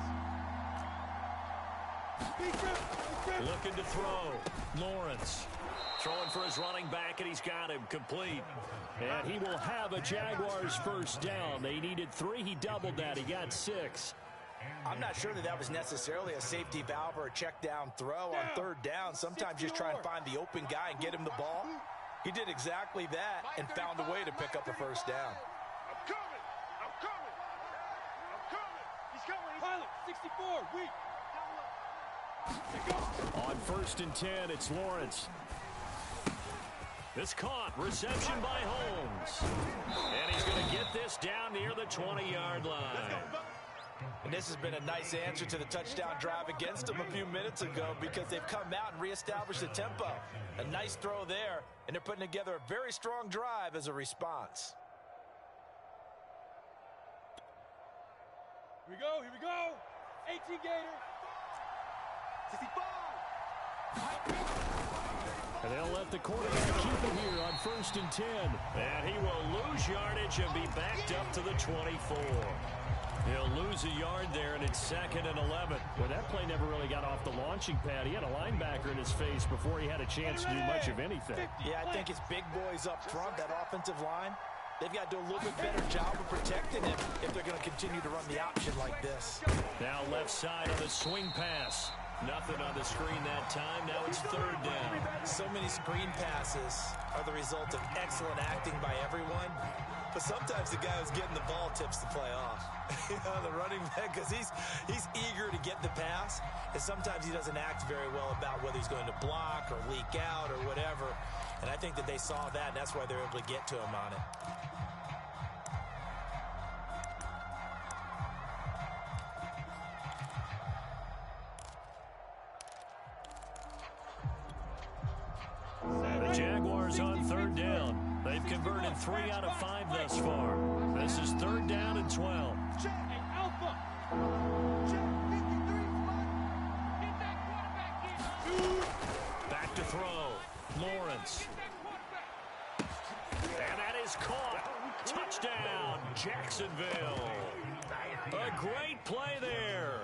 Looking to throw. Lawrence throwing for his running back, and he's got him complete. And he will have a Jaguars 1st down. They needed 3. He doubled that. He got 6. I'm not sure that was necessarily a safety valve or a check down throw on 3rd down. Sometimes just try and find the open guy and get him the ball. He did exactly that and found a way to pick up a 1st down. I'm coming. I'm coming. I'm coming. He's coming. Pilot, 64, weak. On 1st and 10, it's Lawrence. This caught. Reception by Holmes. And he's going to get this down near the 20-yard line. And this has been a nice answer to the touchdown drive against them a few minutes ago because they've come out and reestablished the tempo. A nice throw there, and they're putting together a very strong drive as a response. Here we go. Here we go. 18 Gator. 65. And they'll let the quarterback keep it here on 1st and 10. And he will lose yardage and be backed up to the 24. He'll lose a yard there, and it's 2nd and 11. Well, that play never really got off the launching pad. He had a linebacker in his face before he had a chance to do much of anything. Yeah, I think it's big boys up front, that offensive line. They've got to do a little bit better job of protecting him if they're going to continue to run the option like this. Now left side on the swing pass. Nothing on the screen that time. Now it's 3rd down. So many screen passes are the result of excellent acting by everyone. But sometimes the guy who's getting the ball tips the play off. You know, the running back, because he's eager to get the pass, and sometimes he doesn't act very well about whether he's going to block or leak out or whatever. And I think that they saw that, and that's why they're able to get to him on it. The Jaguars on 3rd down. They've converted 3 out of 5 thus far. This is 3rd down and 12. Check and Alpha. Check 53. Get that quarterback in. Back to throw. Lawrence. And that is caught. Touchdown, Jacksonville. A great play there.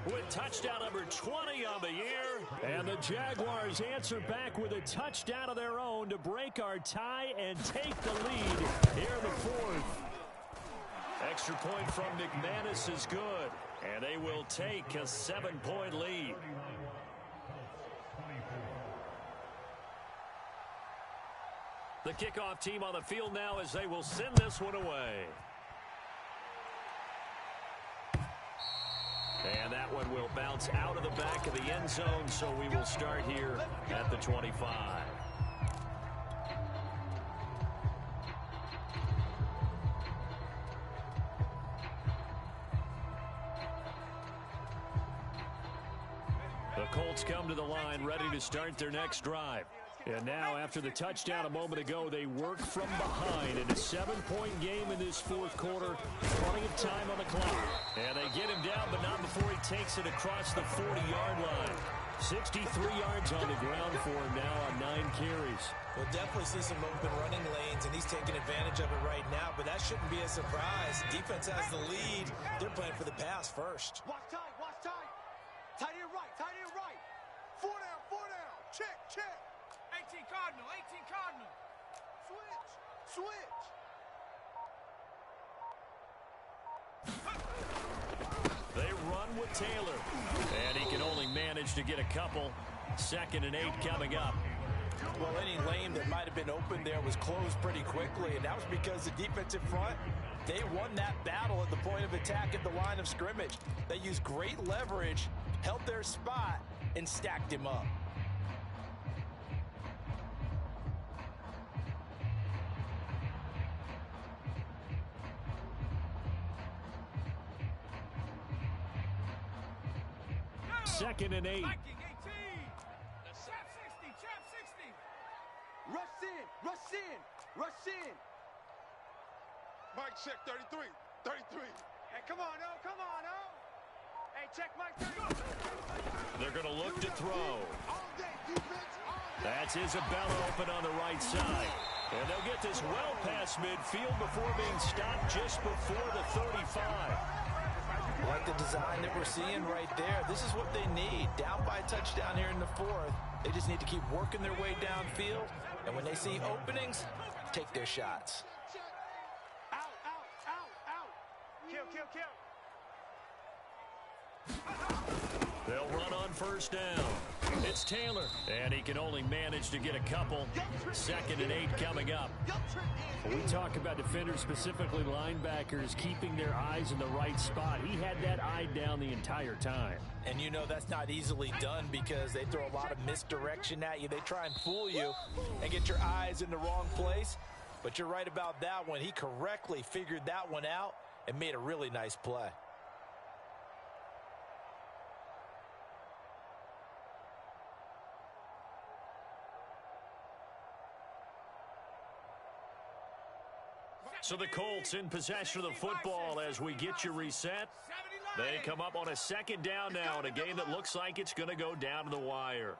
With touchdown number 20 on the year. And the Jaguars answer back with a touchdown of their own to break our tie and take the lead here in the 4th. Extra point from McManus is good. And they will take a 7-point lead. The kickoff team on the field now as they will send this one away. And that one will bounce out of the back of the end zone, so we will start here at the 25. The Colts come to the line ready to start their next drive. And now, after the touchdown a moment ago, they work from behind in a 7-point game in this 4th quarter. Plenty of time on the clock. And they get him down, but not before he takes it across the 40-yard line. 63 yards on the ground for him now on 9 carries. We'll definitely see some open running lanes, and he's taking advantage of it right now, but that shouldn't be a surprise. Defense has the lead. They're playing for the pass first. Watch tight, watch tight. Tight end right, tight end right. 4 down, 4 down. Check, check. 18 Cardinal, 18 Cardinal. Switch, switch. They run with Taylor, and he can only manage to get a couple. 2nd and 8 coming up. Well, any lane that might have been open there was closed pretty quickly, and that was because the defensive front, they won that battle at the point of attack at the line of scrimmage. They used great leverage, held their spot, and stacked him up. Second and 8. Viking 18. Chap 60, chap 60. Rush in, rush in, rush in. Mike, check 33, 33. Hey, come on, oh, come on, oh. Hey, check Mike 30. They're going to look to throw. All day, defense, all day. That's Isabella open on the right side. And they'll get this well past midfield before being stopped just before the 35. Like the design that we're seeing right there. This is what they need. Down by a touchdown here in the 4th. They just need to keep working their way downfield. And when they see openings, take their shots. Out, out, out, out. Kill, kill, kill. They'll run on 1st down. It's Taylor, and he can only manage to get a couple. 2nd and 8 coming up. We talk about defenders, specifically linebackers, keeping their eyes in the right spot. He had that eye down the entire time. And you know that's not easily done because they throw a lot of misdirection at you. They try and fool you and get your eyes in the wrong place. But you're right about that one. He correctly figured that one out and made a really nice play. So the Colts in possession of the football as we get you reset. They come up on a 2nd down now in a game that looks like it's going to go down to the wire.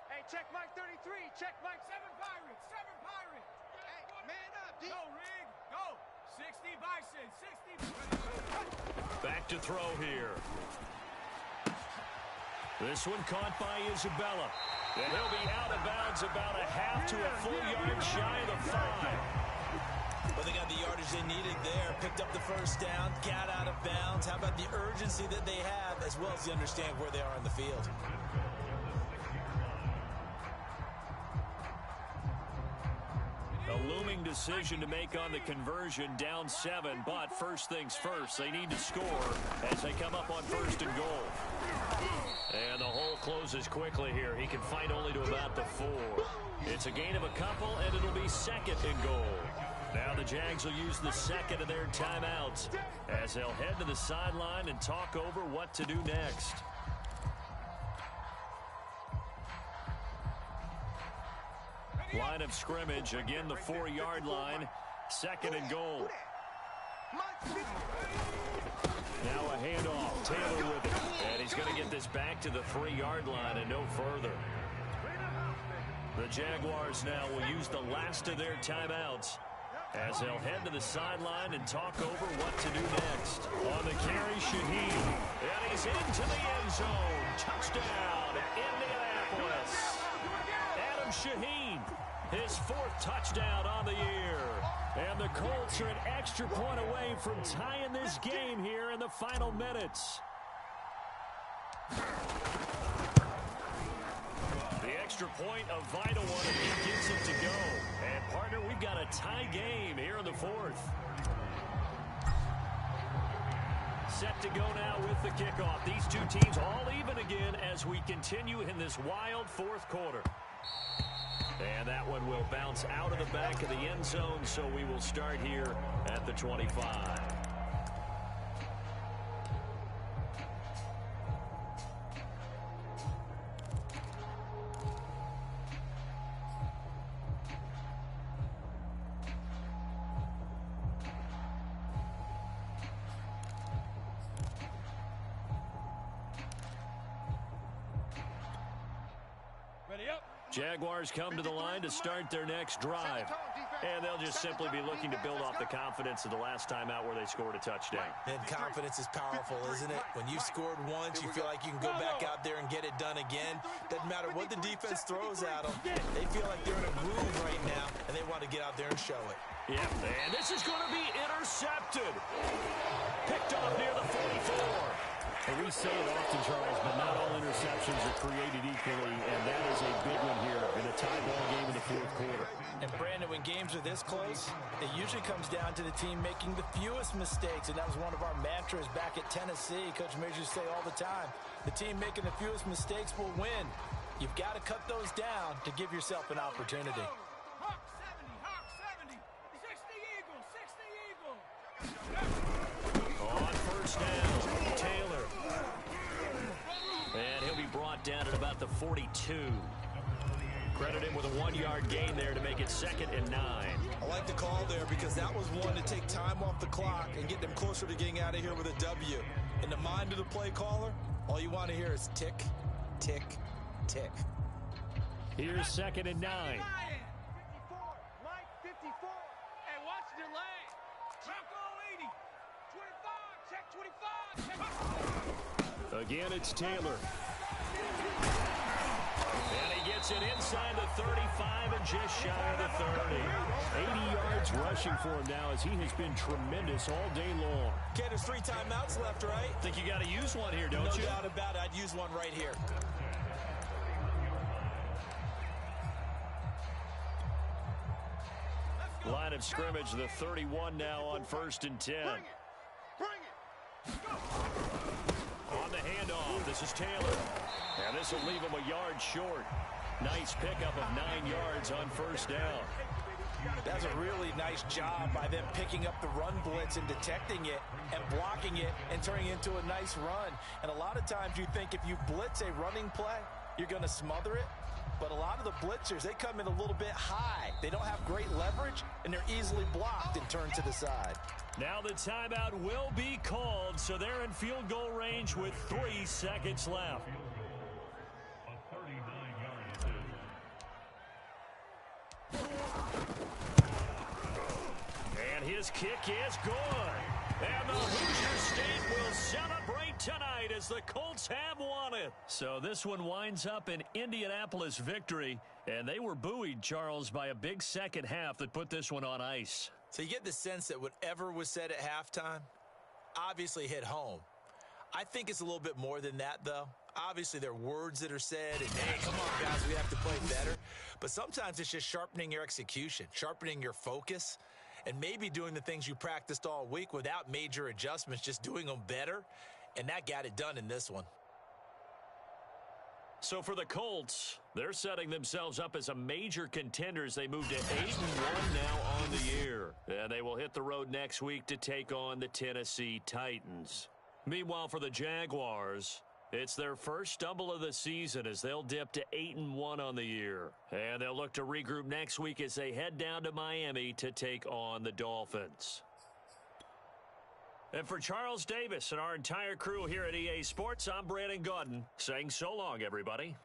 Hey, check Mike 33. Check Mike 7 Pirates. 7 Pirates. Hey, man up, D. Go, Rig. Go. 60 Bison. 60. Back to throw here. This one caught by Isabella. And he'll be out of bounds about a half to a full yard shy of the 5. Well, they got the yardage they needed there. Picked up the 1st down, got out of bounds. How about the urgency that they have, as well as they understand where they are in the field? A looming decision to make on the conversion, down 7, but first things first, they need to score as they come up on 1st and goal. And the hole closes quickly here. He can fight only to about the 4. It's a gain of a couple, and it'll be 2nd and goal. Now the Jags will use the 2nd of their timeouts as they'll head to the sideline and talk over what to do next. Line of scrimmage, again the 4-yard line, 2nd and goal. Now a handoff, Taylor with it, and he's going to get this back to the 3-yard line and no further. The Jaguars now will use the last of their timeouts as they'll head to the sideline and talk over what to do next. On the carry, Shaheen, and he's into the end zone. Touchdown, Indianapolis. Adam Shaheen, his 4th touchdown on the year. And the Colts are an extra point away from tying this game here in the final minutes. The extra point, a vital one, if he gets it to go. And, partner, we've got a tie game here in the 4th. Set to go now with the kickoff. These two teams all even again as we continue in this wild 4th quarter. And that one will bounce out of the back of the end zone, so we will start here at the 25. Jaguars come to the line to start their next drive. And they'll just simply be looking to build off the confidence of the last time out where they scored a touchdown. And confidence is powerful, isn't it? When you've scored once, you feel like you can go back out there and get it done again. Doesn't matter what the defense throws at them. They feel like they're in a groove right now, and they want to get out there and show it. Yeah, and this is going to be intercepted. Picked off near the 44. And we say it often, Charles, but not all interceptions are created equally, and that is a big one here in a tie ball game in the fourth quarter. And Brandon, when games are this close, it usually comes down to the team making the fewest mistakes, and that was one of our mantras back at Tennessee. Coach Mears used to say all the time, the team making the fewest mistakes will win. You've got to cut those down to give yourself an opportunity. Hawk 70, 60 Eagles, 60 Eagles. On first down, Taylor. And he'll be brought down at about the 42. Credit him with a 1-yard gain there to make it 2nd and 9. I like the call there because that was one to take time off the clock and get them closer to getting out of here with a W. In the mind of the play caller, all you want to hear is tick, tick, tick. Here's 2nd and 9. 54, Mike 54. Hey, watch your leg. Bronco 80. 25, check 25. Check. Again, it's Taylor. And he gets it inside the 35 and just shy of the 30. 80 yards rushing for him now as he has been tremendous all day long. Okay, there's 3 timeouts left, right? Think you got to use one here, don't you? No doubt about it. I'd use one right here. Line of scrimmage, the 31 now on 1st and 10. Bring it. On the handoff, this is Taylor. And this will leave him a yard short. Nice pickup of 9 yards on 1st down. That's a really nice job by them picking up the run blitz and detecting it and blocking it and turning it into a nice run. And a lot of times you think if you blitz a running play, you're going to smother it. But a lot of the blitzers, they come in a little bit high. They don't have great leverage, and they're easily blocked and turned to the side. Now the timeout will be called, so they're in field goal range with 3 seconds left. And his kick is good. And the Hoosier State will celebrate tonight as the Colts have won it. So this one winds up an Indianapolis victory, and they were buoyed, Charles, by a big second half that put this one on ice. So you get the sense that whatever was said at halftime obviously hit home. I think it's a little bit more than that, though. Obviously, there are words that are said, and, hey, come on, guys, we have to play better. But sometimes it's just sharpening your execution, sharpening your focus, and maybe doing the things you practiced all week without major adjustments, just doing them better. And that got it done in this one. So for the Colts, they're setting themselves up as a major contender as they move to 8-1 now on the year. And they will hit the road next week to take on the Tennessee Titans. Meanwhile, for the Jaguars, it's their first stumble of the season as they'll dip to 8-1 on the year. And they'll look to regroup next week as they head down to Miami to take on the Dolphins. And for Charles Davis and our entire crew here at EA Sports, I'm Brandon Gaudin saying so long, everybody.